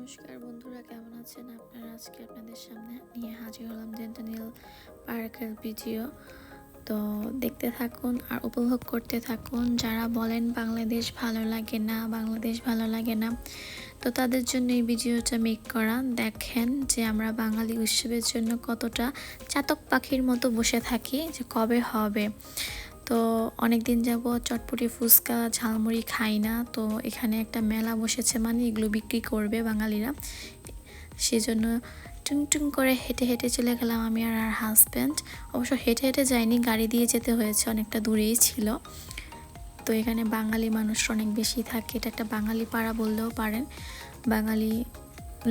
নমস্কার বন্ধুরা, কেমন আছেন আপনারা? আজকে আপনাদের সামনে নিয়ে হাজির হলাম জেন্টানিল পার্কের ভিডিও। তো দেখতে থাকুন আর উপভোগ করতে থাকুন। যারা বলেন বাংলাদেশ ভালো লাগে না, বাংলাদেশ ভালো লাগে না, তো তাদের জন্য এই ভিডিওটা মেক করা। দেখেন যে আমরা বাঙালি উৎসবের জন্য কতটা চাতক পাখির মতো বসে থাকি যে কবে হবে। তো অনেক দিন যাব চটপটি ফুচকা ঝালমুড়ি খাই না, তো এখানে একটা মেলা বসেছে, মানে এগুলো বিক্রি করবে বাঙালিরা। সেজন্য টুং টুং করে হেঁটে হেঁটে চলে গেলাম আমি আর হাজব্যান্ড। অবশ্য হেঁটে হেঁটে যাইনি, গাড়ি দিয়ে যেতে হয়েছে, অনেকটা দূরেই ছিল। তো এখানে বাঙালি মানুষ অনেক বেশি থাকে, এটা একটা বাঙালি পাড়া বললেও পারেন। বাঙালি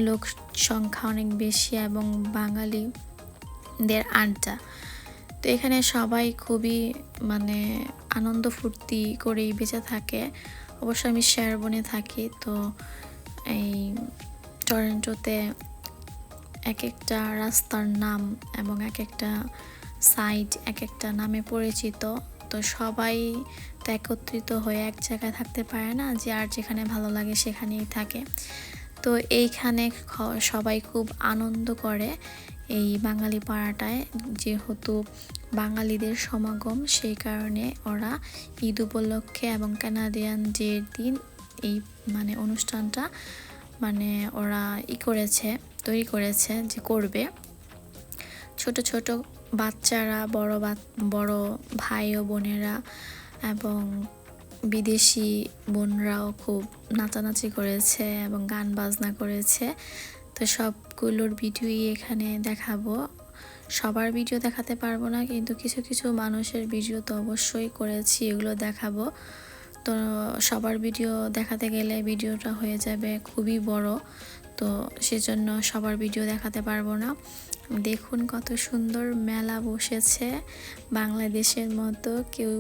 লোক সংখ্যা অনেক বেশি এবং বাঙালিদের আড্ডা। তো এখানে সবাই খুবই মানে আনন্দ ফুর্তি করেই বেঁচে থাকে। অবশ্য আমি শেরবনে থাকি, তো এই টরন্টোতে এক একটা রাস্তার নাম এবং এক একটা সাইট এক একটা নামে পরিচিত। তো সবাই তো একত্রিত হয়ে এক জায়গায় থাকতে পারে না, যে আর যেখানে ভালো লাগে সেখানেই থাকে। তো এইখানে সবাই খুব আনন্দ করে এই বাঙালি পাড়াটায়, যেহেতু বাঙালিদের সমাগম, সেই কারণে ওরা ঈদ উপলক্ষে এবং কানাডিয়ান ডের দিন এই মানে অনুষ্ঠানটা মানে ওরা তৈরি করেছে যে করবে। ছোট ছোট বাচ্চারা, বড় ভাই ও বোনেরা এবং বিদেশি বোনরাও খুব নাচানাচি করেছে এবং গান বাজনা করেছে। তো সবগুলোর ভিডিওই এখানে দেখাবো। সবার ভিডিও দেখাতে পারবো না, কিন্তু কিছু কিছু মানুষের ভিডিও তো অবশ্যই করেছি, এগুলো দেখাবো। তো সবার ভিডিও দেখাতে গেলে ভিডিওটা হয়ে যাবে খুবই বড়, তো সেজন্য সবার ভিডিও দেখাতে পারবো না। দেখুন কত সুন্দর মেলা বসেছে, বাংলাদেশের মতো। কেউ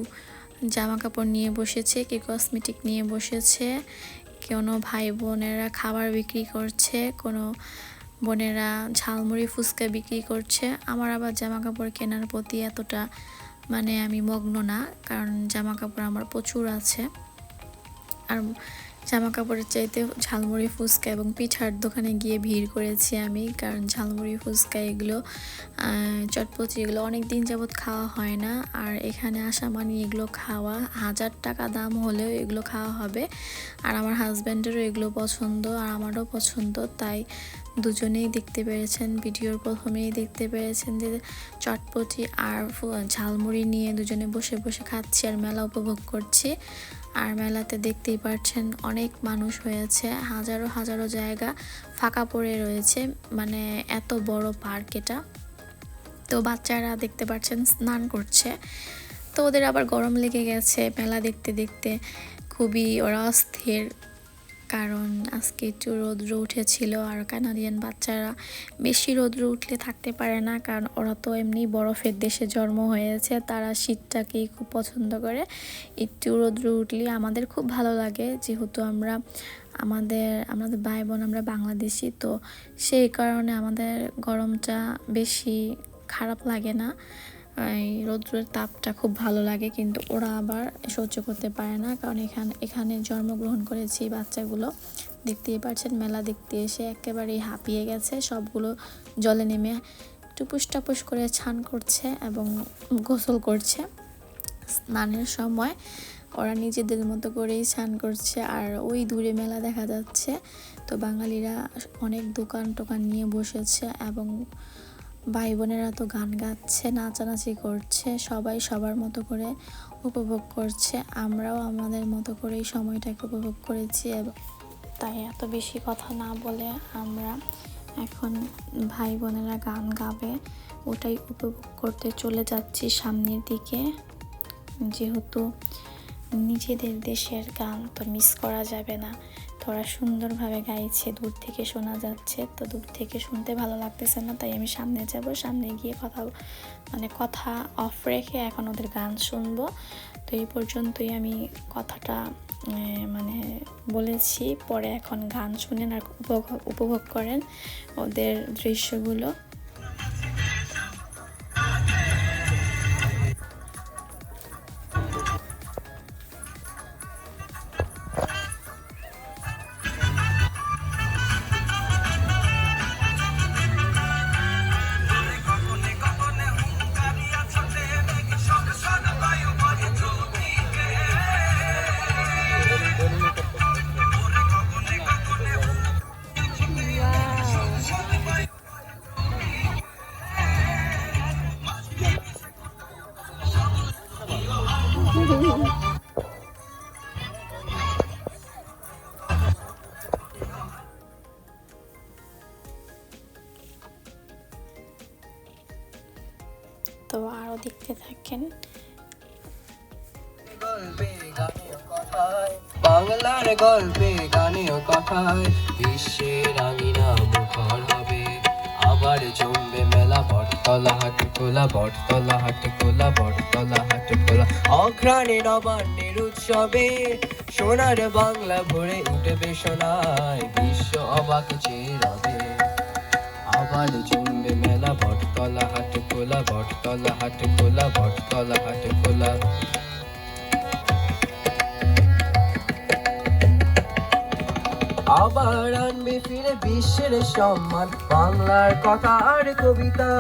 জামা কাপড় নিয়ে বসেছে, কেউ কসমেটিক নিয়ে বসেছে, কোনো ভাই বোনেরা খাবার বিক্রি করছে, কোনো বোনেরা ঝালমুড়ি ফুচকা বিক্রি করছে। আমার আবার জামা কাপড় কেনার প্রতি এতটা মানে আমি মগ্ন না, কারণ জামা কাপড় আমার প্রচুর আছে। আর জামা কাপড়ের চাইতে ঝালমুড়ি ফুচকা এবং পিঠার দোকানে গিয়ে ভিড় করেছি আমি, কারণ ঝালমুড়ি ফুচকা এগুলো চটপটি এগুলো অনেক দিন যাবৎ খাওয়া হয় না। আর এখানে আসা মানে এগুলো খাওয়া, 1000 টাকা দাম হলেও এগুলো খাওয়া হবে। আর আমার হাজব্যান্ডেরও এগুলো পছন্দ আর আমারও পছন্দ, তাই দুজনেই দেখতে পেরেছেন, ভিডিওর প্রথমেই দেখতে পেরেছেন যে চটপটি আর ঝালমুড়ি নিয়ে দুজনে বসে বসে খাচ্ছি আর মেলা উপভোগ করছি। আর মেলাতে দেখতেই পাচ্ছেন অনেক মানুষ হয়েছে, হাজারো হাজারো জায়গা ফাঁকা পড়ে রয়েছে, মানে এত বড় পার্ক এটা। তো বাচ্চারা দেখতে পাচ্ছেন স্নান করছে, তো ওদের আবার গরম লেগে গেছে মেলা দেখতে দেখতে, খুবই ওরা অস্থির, কারণ আজকে একটু রৌদ্র উঠেছিল। আর কানাডিয়ান বাচ্চারা বেশি রৌদ্র উঠলে থাকতে পারে না, কারণ ওরা তো এমনি বরফের দেশে জন্ম হয়েছে, তারা শীতটাকেই খুব পছন্দ করে। একটু রৌদ্র উঠলে আমাদের খুব ভালো লাগে, যেহেতু আমাদের ভাই বোন আমরা বাংলাদেশি, তো সেই কারণে আমাদের গরমটা বেশি খারাপ লাগে না, এই রৌদ্রের তাপটা খুব ভালো লাগে। কিন্তু ওরা আবার সহ্য করতে পারে না, কারণ এখানে জন্মগ্রহণ করেছে এই বাচ্চাগুলো। দেখতেই পাচ্ছেন মেলা দেখতে এসে একেবারেই হাঁপিয়ে গেছে, সবগুলো জলে নেমে টুপুস টাপুস করে স্নান করছে এবং গোসল করছে। স্নানের সময় ওরা নিজেদের মতো করেই স্নান করছে। আর ওই দূরে মেলা দেখা যাচ্ছে, তো বাঙালিরা অনেক দোকান টোকান নিয়ে বসেছে এবং ভাই বোনেরা তো গান গাচ্ছে, নাচানাচি করছে, সবাই সবার মতো করে উপভোগ করছে। আমরাও আমাদের মতো করে এই সময়টাকে উপভোগ করেছি, এবং তাই এত বেশি কথা না বলে আমরা এখন ভাই বোনেরা গান গাবে ওটাই উপভোগ করতে চলে যাচ্ছি সামনের দিকে। যেহেতু নিজেদের দেশের গান তো মিস করা যাবে না, তো ওরা সুন্দরভাবে গাইছে, দূর থেকে শোনা যাচ্ছে, তো দূর থেকে শুনতে ভালো লাগতেছে না, তাই আমি সামনে যাব, সামনে গিয়ে কথা অফ রেখে এখন ওদের গান শুনবো। তো এই পর্যন্তই আমি কথাটা মানে বলেছি, পরে এখন গান শুনেন আর উপভোগ করেন ওদের দৃশ্যগুলো। থাকেন। গল্পে গানে ও কথায়, বাংলার গল্পে গানে ও কথায় বিশ্বের আঙিনা মুখর হবে। আবার জমবে মেলা বটতলা হাট খোলা, বটতলা হাট খোলা, বটতলা হাট খোলা। অঘ্রাণে নবান্নের উৎসবে সোনার বাংলা ভরে উঠবে সোনায়, বিশ্ব অবাক চেয়ে রবে। আবার জমবে মেলা বটতলা হাট খোলা, বটতলা হাট খোলা, বটতলা হাট খোলা। আবার আনবে ফিরে বিশ্বের সম্মান বাংলার কথা আর কবিতা।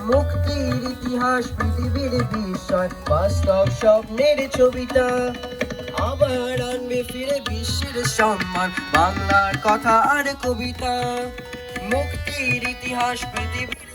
মুক্তির ইতিহাস পৃথিবীর বিস্ময় বাস্তব স্বপ্নের ছবিটা। আবার আনবে ফিরে বিশ্বের সম্মান বাংলার কথা আর কবিতা। মুক্তির ইতিহাস পৃথিবীর